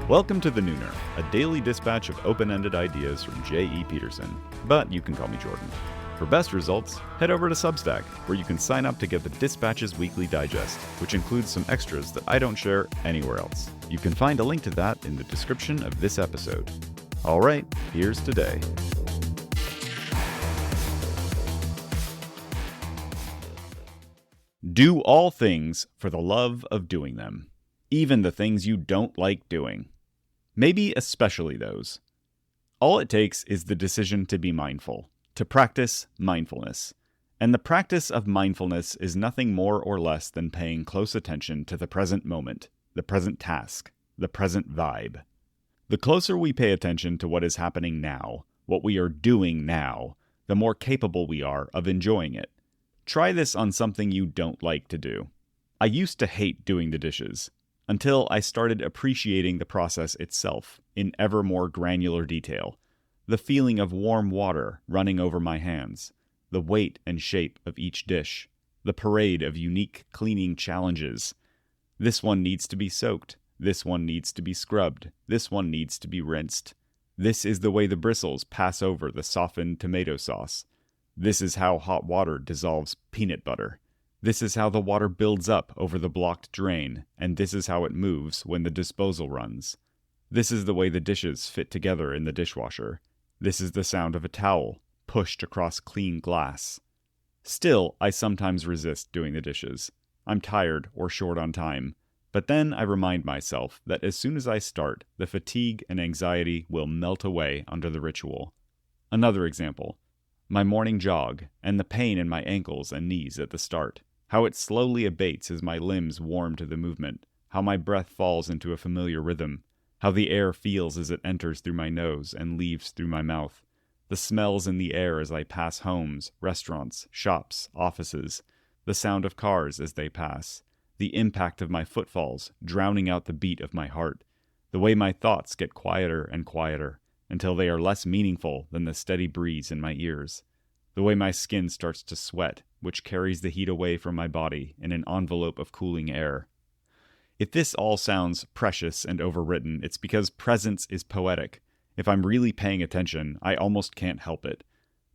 Welcome to The Nooner, a daily dispatch of open-ended ideas from J.E. Peterson, but you can call me Jordan. For best results, head over to Substack, where you can sign up to get the Dispatch's Weekly Digest, which includes some extras that I don't share anywhere else. You can find a link to that in the description of this episode. Alright, here's today. Do all things for the love of doing them, even the things you don't like doing. Maybe especially those. All it takes is the decision to be mindful, to practice mindfulness. And the practice of mindfulness is nothing more or less than paying close attention to the present moment, the present task, the present vibe. The closer we pay attention to what is happening now, what we are doing now, the more capable we are of enjoying it. Try this on something you don't like to do. I used to hate doing the dishes, until I started appreciating the process itself in ever more granular detail. The feeling of warm water running over my hands, the weight and shape of each dish, the parade of unique cleaning challenges. This one needs to be soaked, this one needs to be scrubbed, this one needs to be rinsed. This is the way the bristles pass over the softened tomato sauce. This is how hot water dissolves peanut butter. This is how the water builds up over the blocked drain, and this is how it moves when the disposal runs. This is the way the dishes fit together in the dishwasher. This is the sound of a towel pushed across clean glass. Still, I sometimes resist doing the dishes. I'm tired or short on time. But then I remind myself that as soon as I start, the fatigue and anxiety will melt away under the ritual. Another example. My morning jog, and the pain in my ankles and knees at the start. How it slowly abates as my limbs warm to the movement. How my breath falls into a familiar rhythm. How the air feels as it enters through my nose and leaves through my mouth. The smells in the air as I pass homes, restaurants, shops, offices. The sound of cars as they pass. The impact of my footfalls, drowning out the beat of my heart. The way my thoughts get quieter and quieter, until they are less meaningful than the steady breeze in my ears. The way my skin starts to sweat, which carries the heat away from my body in an envelope of cooling air. If this all sounds precious and overwritten, it's because presence is poetic. If I'm really paying attention, I almost can't help it.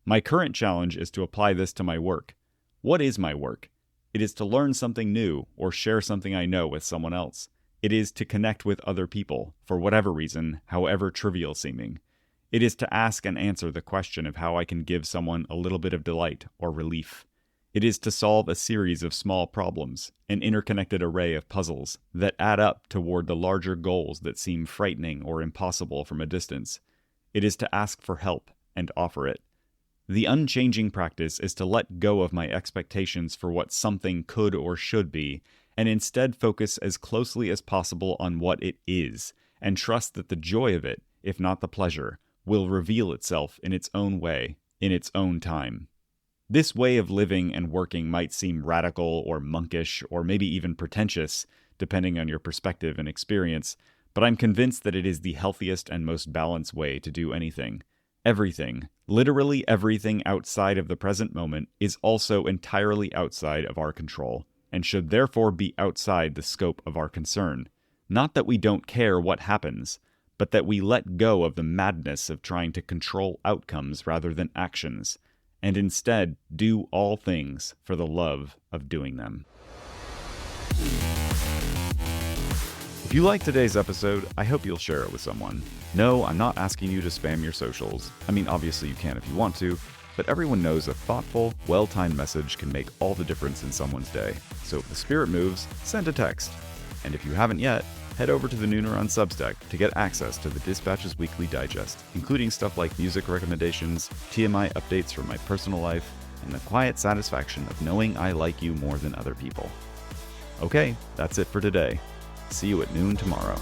My current challenge is to apply this to my work. What is my work? It is to learn something new or share something I know with someone else. It is to connect with other people, for whatever reason, however trivial seeming. It is to ask and answer the question of how I can give someone a little bit of delight or relief. It is to solve a series of small problems, an interconnected array of puzzles that add up toward the larger goals that seem frightening or impossible from a distance. It is to ask for help and offer it. The unchanging practice is to let go of my expectations for what something could or should be, and instead focus as closely as possible on what it is, and trust that the joy of it, if not the pleasure, will reveal itself in its own way, in its own time. This way of living and working might seem radical or monkish or maybe even pretentious, depending on your perspective and experience, but I'm convinced that it is the healthiest and most balanced way to do anything. Everything, literally everything outside of the present moment, is also entirely outside of our control, and should therefore be outside the scope of our concern. Not that we don't care what happens, but that we let go of the madness of trying to control outcomes rather than actions, and instead do all things for the love of doing them. If you like today's episode, I hope you'll share it with someone. No, I'm not asking you to spam your socials. I mean, obviously you can if you want to, but everyone knows a thoughtful, well-timed message can make all the difference in someone's day. So if the spirit moves, send a text. And if you haven't yet, head over to The Nooner on Substack to get access to the Dispatch's Weekly Digest, including stuff like music recommendations, TMI updates from my personal life, and the quiet satisfaction of knowing I like you more than other people. Okay, that's it for today. See you at noon tomorrow.